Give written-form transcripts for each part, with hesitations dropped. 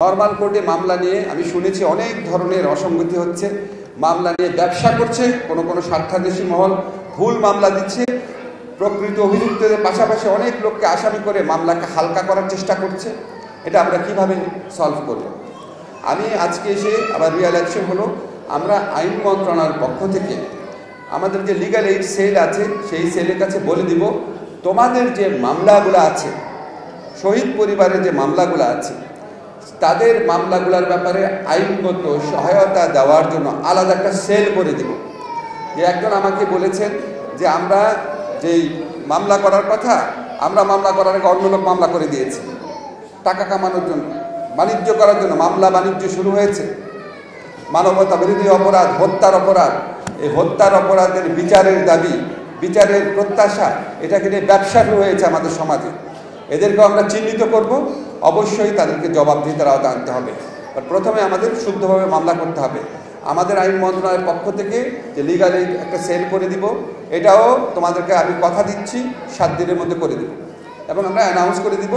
Normal কোর্টে মামলা নিয়ে আমি শুনেছি অনেক ধরনের অসঙ্গতি হচ্ছে। মামলা নিয়ে ব্যবসা করছে কোনো কোনো স্বার্থান্বেষী মহল, ভুল মামলা দিচ্ছে, প্রকৃত অভিযুক্তদের পাশাপাশি অনেক লোককে আসামি করে মামলাকে হালকা করার চেষ্টা করছে। এটা আমরা কিভাবে সলভ করব? আমি আজকে এসে আবার রিয়ালাইজেশন হলো, আমরা আইন মন্ত্রণালয়ের পক্ষ থেকে আমাদের যে লিগ্যাল এইড সেল আছে সেই সেলের কাছে বলে দিব, তোমাদের যে মামলাগুলো আছে, শহীদ পরিবারের যে মামলাগুলো আছে, তাদের মামলাগুলোর ব্যাপারে আইনগত সহায়তা দেওয়ার জন্য আলাদা একটা সেল করে দিব। যে একজন আমাকে বলেছেন যে আমরা যেই মামলা করার কথা, আমরা মামলা করার আগে অন্য লোক মামলা করে দিয়েছি টাকা কামানোর জন্য, বাণিজ্য করার জন্য। মামলা বাণিজ্য শুরু হয়েছে, মানবতা বিরোধী অপরাধ, হত্যার অপরাধ। এই হত্যার অপরাধের বিচারের দাবি, বিচারের প্রত্যাশা, এটাকে নিয়ে ব্যবসা শুরু হয়েছে আমাদের সমাজে। এদেরকেও আমরা চিহ্নিত করব, অবশ্যই তাদেরকে জবাবদিহিতার আওতায় আনতে হবে। প্রথমে আমাদের শুদ্ধভাবে মামলা করতে হবে। আমাদের আইন মন্ত্রণালয়ের পক্ষ থেকে যে লিগাল এইড একটা সেল করে দিব, এটাও তোমাদেরকে আমি কথা দিচ্ছি 7 দিনের মধ্যে করে দিব। এবং আমরা অ্যানাউন্স করে দিব,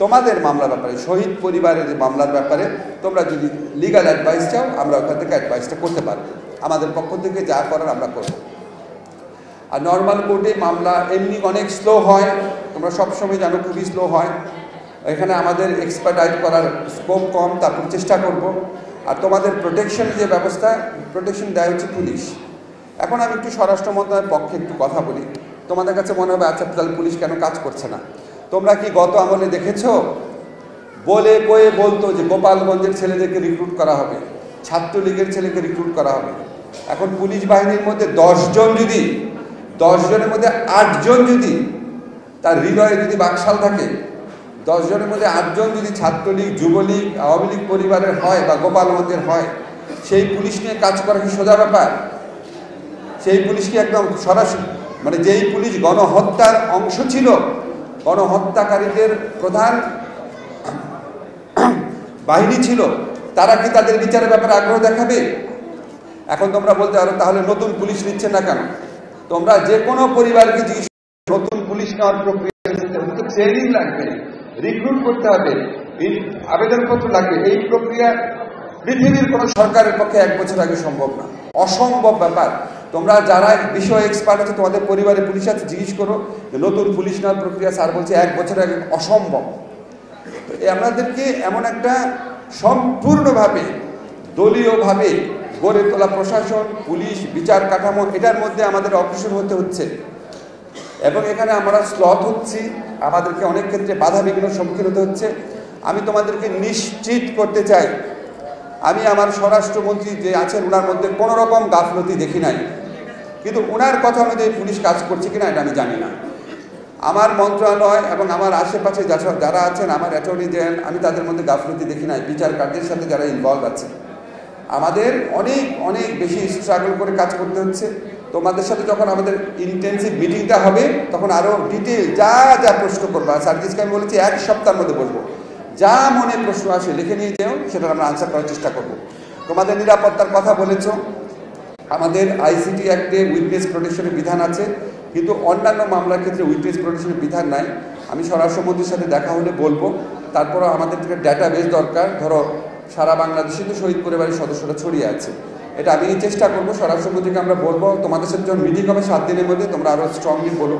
তোমাদের মামলার ব্যাপারে, শহীদ পরিবারের যে মামলার ব্যাপারে তোমরা যদি লিগাল অ্যাডভাইস চাও, আমরা ওখান থেকে অ্যাডভাইসটা করতে পারবো। আমাদের পক্ষ থেকে যা করার আমরা করব। আর নর্মাল কোর্টে মামলা এমনি অনেক স্লো হয়, তোমরা সবসময় জানো খুবই স্লো হয়। এখানে আমাদের এক্সপার্টাইজ করার স্কোপ কম, তারপর চেষ্টা করব। আর তোমাদের প্রোটেকশনের যে ব্যবস্থা, প্রোটেকশন দেয় হচ্ছে পুলিশ। এখন আমি একটু স্বরাষ্ট্র মন্ত্রণালয়ের পক্ষে একটু কথা বলি। তোমাদের কাছে মনে হবে আচ্ছা তাহলে পুলিশ কেন কাজ করছে না? তোমরা কি গত আমলে দেখেছো বলে কয়ে বলতো যে গোপালগঞ্জের ছেলেদেরকে রিক্রুট করা হবে, ছাত্রলীগের ছেলেকে রিক্রুট করা হবে। এখন পুলিশ বাহিনীর মধ্যে 10 জন যদি, 10 জনের মধ্যে 8 জন যদি তার হৃদয়ে যদি বাকশাল থাকে, 10 জনের মধ্যে 8 জন যদি ছাত্রলীগ, যুবলীগ, আওয়ামী লীগ পরিবারের হয় বা গোপালগঞ্জের হয়, সেই পুলিশ নিয়ে কাজ করা কি সোজা ব্যাপার? সেই পুলিশ কি একদম সরাসরি, মানে যেই পুলিশ গণহত্যার অংশ ছিল, গণহত্যাকারীদের প্রধান বাহিনী ছিল, তারা কি তাদের বিচারের ব্যাপারে আগ্রহ দেখাবে? এখন তোমরা বলতে পারো তাহলে নতুন পুলিশ নিচ্ছে না কেন? তোমরা যে কোনো পরিবারকে জিজ্ঞেস, নতুন পুলিশ নেওয়ার প্রক্রিয়া ট্রেনিং লাগবে, রিক্রুট করতে হবে, আবেদনপত্র লাগবে। এই প্রক্রিয়া পৃথিবীর কোনো সরকারের পক্ষে 1 বছর আগে সম্ভব না, অসম্ভব ব্যাপার। তোমরা যারা বিষয় এক্সপার্ট আছে, তোমাদের পরিবারে পুলিশ আছে, জিজ্ঞেস করো যে নতুন পুলিশ নেওয়ার প্রক্রিয়া স্যার বলছে 1 বছর আগে অসম্ভব। আমাদেরকে এমন একটা সম্পূর্ণভাবে দলীয়ভাবে গড়ে তোলা প্রশাসন, পুলিশ, বিচার কাঠামো, এটার মধ্যে আমাদের অগ্রসর হতে হচ্ছে। এবং এখানে আমরা স্লথ হচ্ছি, আমাদেরকে অনেক ক্ষেত্রে বাধা বিঘ্নের সম্মুখীন হতে হচ্ছে। আমি তোমাদেরকে নিশ্চিত করতে চাই, আমি আমার স্বরাষ্ট্রমন্ত্রী যে আছেন ওনার মধ্যে কোনো রকম গাফলতি দেখি নাই, কিন্তু ওনার কথা অনুযায়ী পুলিশ কাজ করছে কিনা এটা আমি জানি না। আমার মন্ত্রণালয় এবং আমার আশেপাশে যারা আছেন, আমার অ্যাটর্নি জেনারেল, আমি তাদের মধ্যে গাফলতি দেখি নাই। বিচার কার্যের সাথে যারা ইনভলভ আছে, আমাদের অনেক অনেক বেশি স্ট্রাগল করে কাজ করতে হচ্ছে। তোমাদের সাথে যখন আমাদের ইন্টেন্সিভ মিটিংটা হবে, তখন আরও ডিটেল যা যা প্রশ্ন করবো, সার্জিসকে আমি বলেছি 1 সপ্তাহের মধ্যে বলবো, যা মনে প্রশ্ন আসে লিখে নিয়ে যাও, সেটা আমরা আনসার করার চেষ্টা করব। তোমাদের নিরাপত্তার কথা বলেছ, আমাদের আইসিটি অ্যাক্টে উইটনেস প্রোটেকশনের বিধান আছে, কিন্তু অন্যান্য মামলার ক্ষেত্রে উইটনেস প্রোটেকশনের বিধান নাই। আমি স্বরাষ্ট্রমন্ত্রীর সাথে দেখা হলে বলবো। তারপরও আমাদের থেকে ডাটাবেস দরকার। ধরো সারা বাংলাদেশে তো শহীদ পরিবারের সদস্যরা ছড়িয়ে আছে, এটা আমি চেষ্টা করবো। স্বরাষ্ট্রমন্ত্রীকে আমরা বলবো, তোমাদের সাথে যখন মিটিং হবে 7 দিনের মধ্যে, তোমরা আরও স্ট্রংলি বলো।